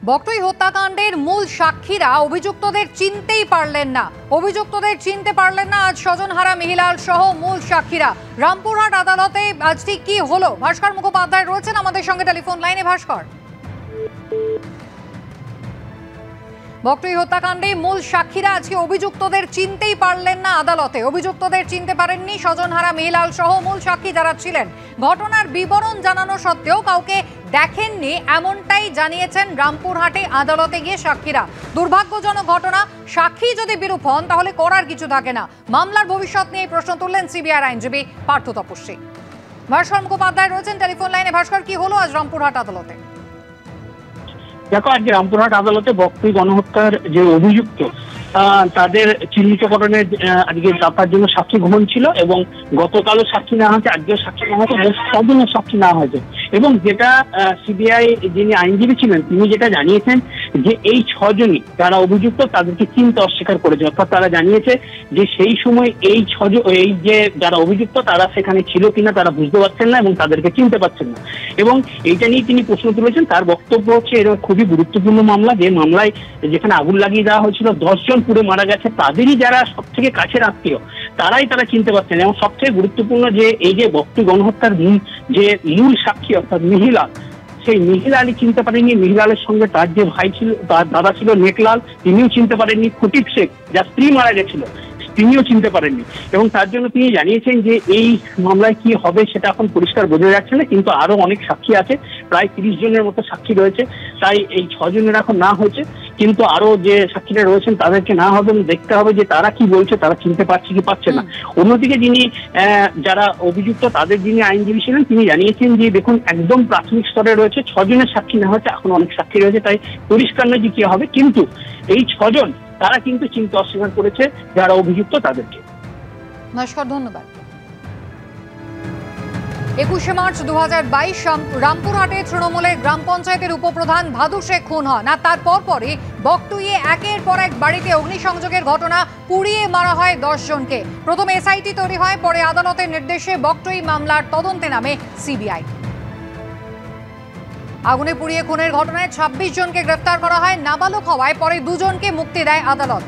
বকটুই হত্যাকাণ্ডের মূল সাক্ষীরা অভিযুক্তদের চিনতেই পারলেন না। আজ স্বজনহারা মিহিলাল সহ মূল সাক্ষীরা। রামপুরহাট আদালতে আজ ঠিক কি হলো? ভাস্কর মুখোপাধ্যায় রয়েছেন আমাদের সঙ্গে টেলিফোন লাইনে। ভাস্কর, বকটুই হত্যাকাণ্ডে মূল সাক্ষীরা আজকে অভিযুক্তদের চিনতেই পারলেন না আদালতে। অভিযুক্তদের চিনতে পারেননি স্বজনহারা মিহিলাল সহ মূল সাক্ষী যারা ছিলেন। ঘটনার বিবরণ জানানো সত্ত্বেও কাউকে দেখেননি এমনটাই জানিয়েছেন রামপুরহাটে আদালতে গিয়ে সাক্ষীরা। দুর্ভাগ্যজনক ঘটনা। সাক্ষী যদি বিরূপ হন তাহলে করার কিছু থাকে না। মামলার ভবিষ্যৎ নিয়ে প্রশ্ন তুললেন সিবিআই আইনজীবী পার্থ তপস্বী। ভাস্কর মুখোপাধ্যায় রয়েছেন টেলিফোন লাইনে। ভাস্কর, কি হলো আজ রামপুরহাট আদালতে? দেখো, আজকে রামপুরহাট আদালতে বকটুই গণহত্যার যে অভিযুক্ত তাদের চিহ্নিতকরণের আজকে তার জন্য সাক্ষী গ্রহণ ছিল এবং গতকালও সাক্ষী নেওয়া হয়েছে, আজকেও সাক্ষী নেওয়া হয়েছে, সবদিনের সাক্ষী নেওয়া হয়েছে। এবং যেটা সিবিআই যিনি আইনজীবী ছিলেন তিনি যেটা জানিয়েছেন যে এই ছজনই যারা অভিযুক্ত তাদেরকে চিনতে অস্বীকার করেছে। অর্থাৎ তারা জানিয়েছে যে সেই সময় এই যে যারা অভিযুক্ত তারা সেখানে ছিল কিনা তারা বুঝতে পারছেন না এবং তাদেরকে চিনতে পারছেন না। এবং এইটা নিয়ে তিনি প্রশ্ন তুলেছেন। তার বক্তব্য হচ্ছে এর খুবই গুরুত্বপূর্ণ মামলা, যে মামলায় যেখানে আগুন লাগিয়ে দেওয়া হয়েছিল 10 জন পুড়ে মারা গেছে, তাদেরই যারা সব থেকে কাছের আত্মীয় তারা চিনতে পারছেন। এবং সবচেয়ে গুরুত্বপূর্ণ যে এই যে বকটুই গণহত্যার যে মূল সাক্ষী অর্থাৎ মিহিলাল, সেই মিহিলালই চিনতে পারেনি। মিহিলালের সঙ্গে তার যে ভাই ছিল, তার দাদা ছিল নেকলাল, তিনিও চিনতে পারেননি। ফটিক শেখ যার স্ত্রী মারা গেছিল তিনিও চিনতে পারেননি। এবং তার জন্য তিনি জানিয়েছেন যে এই মামলায় কি হবে সেটা এখন পরিষ্কার বোঝা যাচ্ছে না, কিন্তু আরো অনেক সাক্ষী আছে, প্রায় 30 জনের মতো সাক্ষী রয়েছে। তাই এই 6 জনের এখন না হয়েছে, কিন্তু আরো যে সাক্ষীরা রয়েছেন তাদেরকে না হবে, দেখতে হবে যে তারা কি বলছে, তারা চিনতে পারছে কি পারছে না। অন্যদিকে যিনি যারা অভিযুক্ত তাদের যিনি আইনজীবী ছিলেন তিনি জানিয়েছেন যে দেখুন একদম প্রাথমিক স্তরে রয়েছে, 6 জনের সাক্ষী নেওয়া হয়েছে, এখন অনেক সাক্ষী রয়েছে, তাই পরিষ্কার নয় যে কি হবে। কিন্তু এই 6 জন তারা কিন্তু চিনতে অস্বীকার করেছে যারা অভিযুক্ত তাদেরকে। নমস্কার, ধন্যবাদ। 21শে মার্চ 2022 রামপুরহাটে তৃণমূলের গ্রাম পঞ্চায়েতের উপপ্রধান ভাদু শেখ খুন হন। আর তার পরপরই বকটুইয়ে একের পর এক বাড়িতে অগ্নিসংযোগের ঘটনা, পুড়িয়ে মারা হয় 10 জনকে। প্রথমে এসআইটি তৈরি হয়, পরে আদালতের নির্দেশে বকটুই মামলার তদন্তে নামে সিবিআই। আগুনে পুড়িয়ে খুনের ঘটনায় 26 জনকে গ্রেফতার করা হয়। নাবালক হওয়ায় পরে 2 জনকে মুক্তি দেয় আদালত।